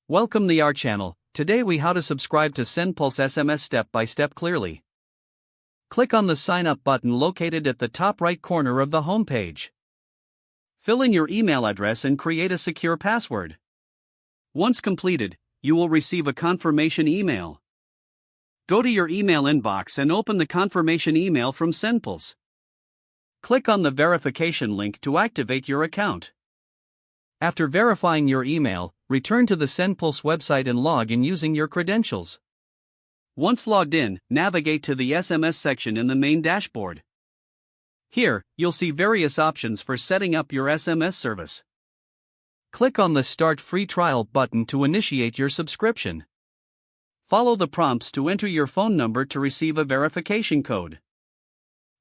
Welcome to our channel. Today we how to subscribe to SendPulse SMS step by step clearly. Click on the sign up button located at the top right corner of the home page. Fill in your email address and create a secure password. Once completed, you will receive a confirmation email. Go to your email inbox and open the confirmation email from SendPulse. Click on the verification link to activate your account. After verifying your email, return to the SendPulse website and log in using your credentials. Once logged in, navigate to the SMS section in the main dashboard. Here, you'll see various options for setting up your SMS service. Click on the Start Free Trial button to initiate your subscription. Follow the prompts to enter your phone number to receive a verification code.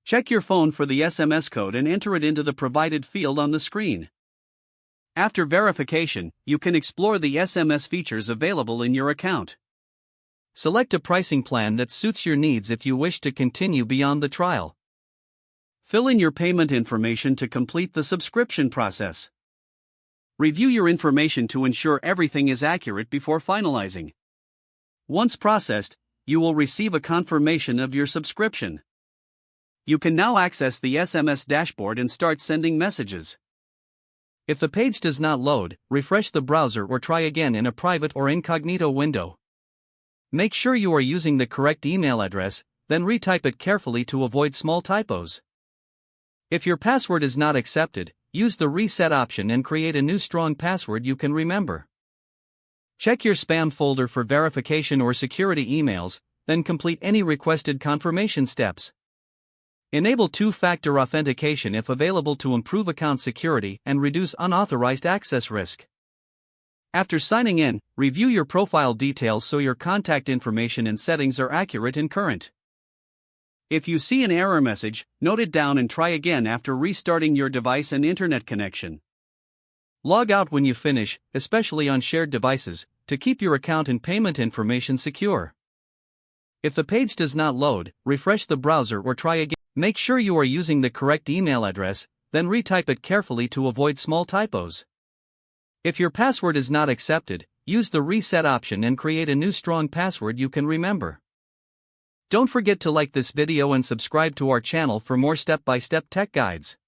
Check your phone for the SMS code and enter it into the provided field on the screen. After verification, you can explore the SMS features available in your account. Select a pricing plan that suits your needs if you wish to continue beyond the trial. Fill in your payment information to complete the subscription process. Review your information to ensure everything is accurate before finalizing. Once processed, you will receive a confirmation of your subscription. You can now access the SMS dashboard and start sending messages. If the page does not load, refresh the browser or try again in a private or incognito window. Make sure you are using the correct email address, then retype it carefully to avoid small typos. If your password is not accepted, use the reset option and create a new strong password you can remember. Check your spam folder for verification or security emails, then complete any requested confirmation steps. Enable two-factor authentication if available to improve account security and reduce unauthorized access risk. After signing in, review your profile details so your contact information and settings are accurate and current. If you see an error message, note it down and try again after restarting your device and internet connection. Log out when you finish, especially on shared devices, to keep your account and payment information secure. If the page does not load, refresh the browser or try again. Make sure you are using the correct email address, then retype it carefully to avoid small typos. If your password is not accepted, use the reset option and create a new strong password you can remember. Don't forget to like this video and subscribe to our channel for more step-by-step tech guides.